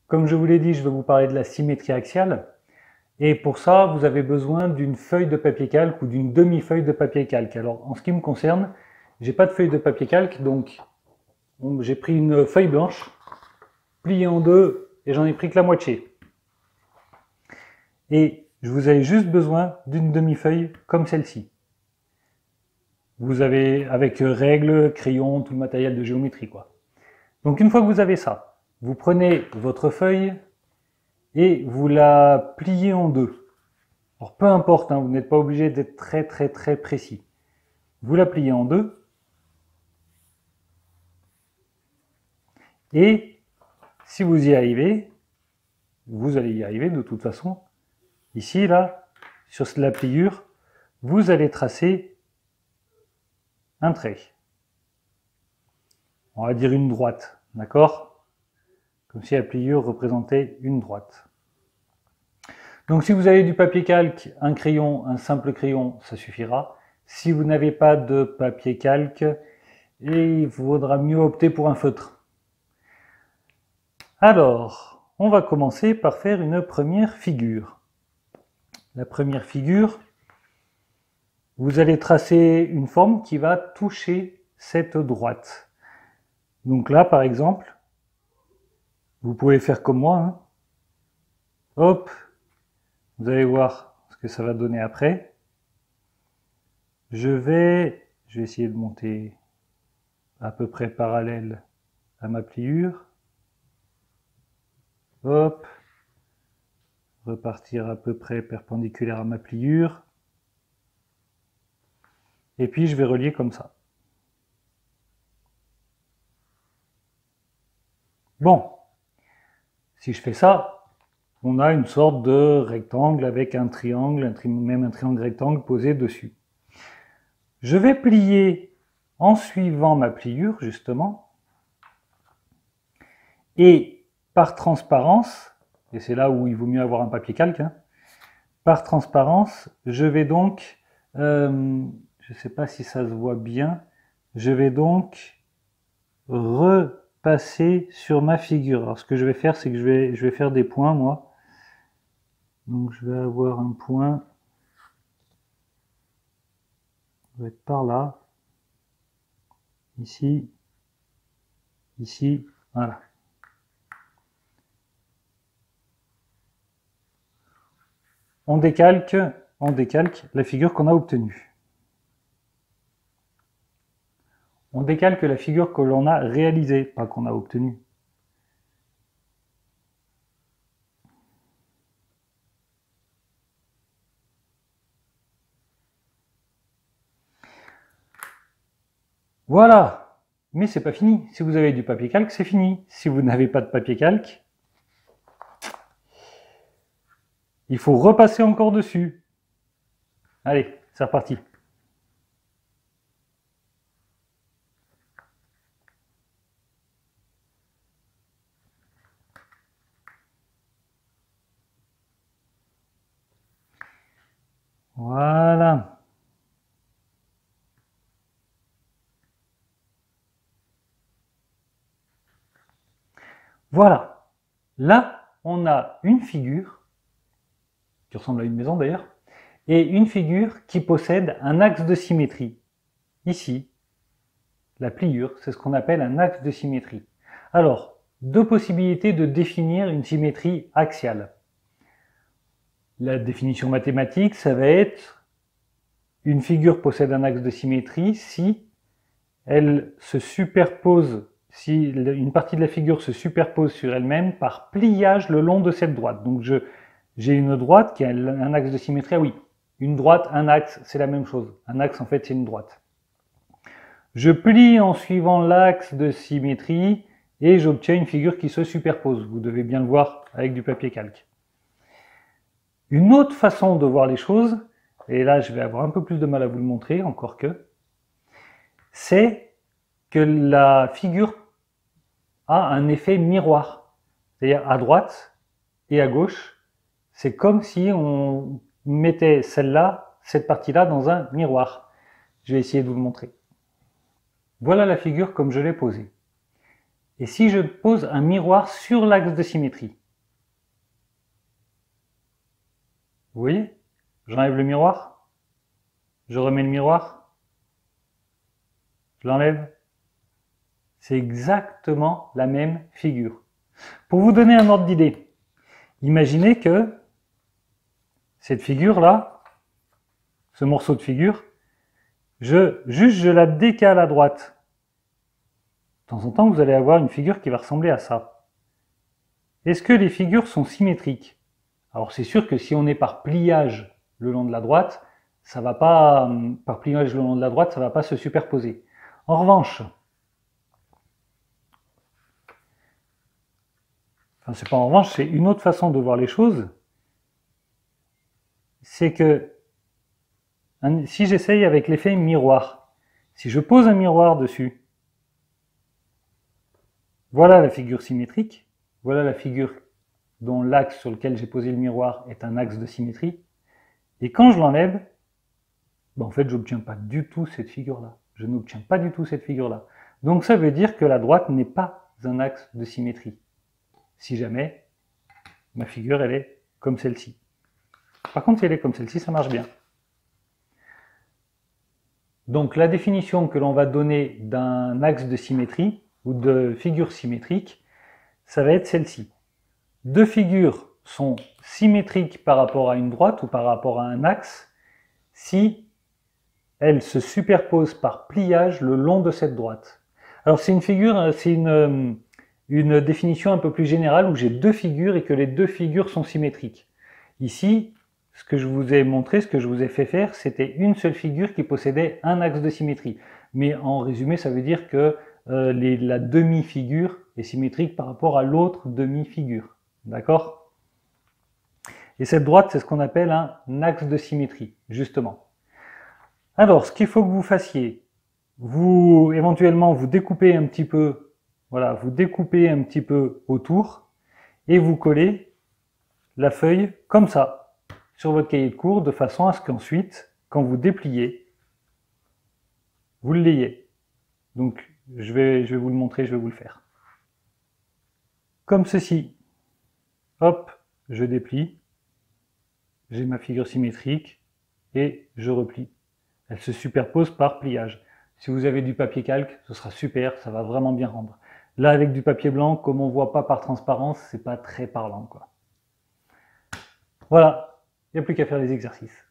Comme je vous l'ai dit, je vais vous parler de la symétrie axiale. Et pour ça, vous avez besoin d'une feuille de papier calque ou d'une demi-feuille de papier calque. Alors, en ce qui me concerne, j'ai pas de feuille de papier calque, donc j'ai pris une feuille blanche, pliée en deux, et j'en ai pris que la moitié. Et vous avez juste besoin d'une demi-feuille comme celle-ci. Vous avez avec règles, crayons, tout le matériel de géométrie, quoi. Donc une fois que vous avez ça, vous prenez votre feuille et vous la pliez en deux. Alors peu importe, hein, vous n'êtes pas obligé d'être très précis. Vous la pliez en deux. Et si vous y arrivez, vous allez y arriver de toute façon. Ici, là, sur la pliure, vous allez tracer un trait. On va dire une droite, d'accord? Comme si la pliure représentait une droite. Donc si vous avez du papier calque, un crayon, un simple crayon, ça suffira. Si vous n'avez pas de papier calque, il faudra mieux opter pour un feutre. Alors, on va commencer par faire une première figure. La première figure, vous allez tracer une forme qui va toucher cette droite. Donc là, par exemple, vous pouvez faire comme moi. Hein. Hop, vous allez voir ce que ça va donner après. Je vais essayer de monter à peu près parallèle à ma pliure. Hop, repartir à peu près perpendiculaire à ma pliure. Et puis je vais relier comme ça. Bon, si je fais ça, on a une sorte de rectangle avec un triangle, même un triangle rectangle posé dessus. Je vais plier en suivant ma pliure, justement. Et par transparence, et c'est là où il vaut mieux avoir un papier calque, hein, par transparence, je vais donc, je ne sais pas si ça se voit bien, je vais donc repasser sur ma figure. Alors ce que je vais faire, c'est que je vais faire des points, moi. Donc je vais avoir un point, ça va être par là, ici, ici, voilà. On décalque la figure qu'on a obtenue. On décalque la figure que l'on a réalisée, pas qu'on a obtenue. Voilà. Mais c'est pas fini. Si vous avez du papier calque, c'est fini. Si vous n'avez pas de papier calque, il faut repasser encore dessus. Allez, c'est reparti. Voilà. Voilà. Là, on a une figure, qui ressemble à une maison d'ailleurs, et une figure qui possède un axe de symétrie. Ici, la pliure, c'est ce qu'on appelle un axe de symétrie. Alors, deux possibilités de définir une symétrie axiale. La définition mathématique, ça va être une figure possède un axe de symétrie si elle se superpose, si une partie de la figure se superpose sur elle-même par pliage le long de cette droite. Donc j'ai une droite qui a un axe de symétrie. Ah oui, une droite, un axe, c'est la même chose. Un axe, en fait, c'est une droite. Je plie en suivant l'axe de symétrie et j'obtiens une figure qui se superpose. Vous devez bien le voir avec du papier calque. Une autre façon de voir les choses, et là je vais avoir un peu plus de mal à vous le montrer, encore que, c'est que la figure a un effet miroir. C'est-à-dire à droite et à gauche, c'est comme si on mettait celle-là, cette partie-là, dans un miroir. Je vais essayer de vous le montrer. Voilà la figure comme je l'ai posée. Et si je pose un miroir sur l'axe de symétrie, Vous voyez? J'enlève le miroir. Je remets le miroir. Je l'enlève. C'est exactement la même figure. Pour vous donner un ordre d'idée, imaginez que cette figure-là, ce morceau de figure, je la décale à droite. De temps en temps, vous allez avoir une figure qui va ressembler à ça. Est-ce que les figures sont symétriques? Alors c'est sûr que si on est par pliage le long de la droite, ça va pas, par pliage le long de la droite, ça va pas se superposer. En revanche, enfin c'est pas en revanche, c'est une autre façon de voir les choses, c'est que si j'essaye avec l'effet miroir, si je pose un miroir dessus, voilà la figure symétrique, voilà la figure dont l'axe sur lequel j'ai posé le miroir est un axe de symétrie, et quand je l'enlève, ben en fait je n'obtiens pas du tout cette figure-là. Je n'obtiens pas du tout cette figure-là. Donc ça veut dire que la droite n'est pas un axe de symétrie. Si jamais ma figure elle est comme celle-ci. Par contre si elle est comme celle-ci, ça marche bien. Donc la définition que l'on va donner d'un axe de symétrie ou de figure symétrique, ça va être celle-ci. Deux figures sont symétriques par rapport à une droite ou par rapport à un axe si elles se superposent par pliage le long de cette droite. Alors c'est une figure, c'est une définition un peu plus générale où j'ai deux figures et que les deux figures sont symétriques. Ici, ce que je vous ai montré, ce que je vous ai fait faire, c'était une seule figure qui possédait un axe de symétrie. Mais en résumé, ça veut dire que la demi-figure est symétrique par rapport à l'autre demi-figure. D'accord? Et cette droite, c'est ce qu'on appelle un axe de symétrie, justement. Alors, ce qu'il faut que vous fassiez, éventuellement, vous découpez un petit peu, voilà, vous découpez un petit peu autour et vous collez la feuille comme ça sur votre cahier de cours de façon à ce qu'ensuite, quand vous dépliez, vous l'ayez. Donc, je vais vous le montrer, je vais vous le faire. Comme ceci. Hop, je déplie. J'ai ma figure symétrique et je replie. Elle se superpose par pliage. Si vous avez du papier calque, ce sera super, ça va vraiment bien rendre. Là, avec du papier blanc, comme on ne voit pas par transparence, c'est pas très parlant, quoi. Voilà, il n'y a plus qu'à faire les exercices.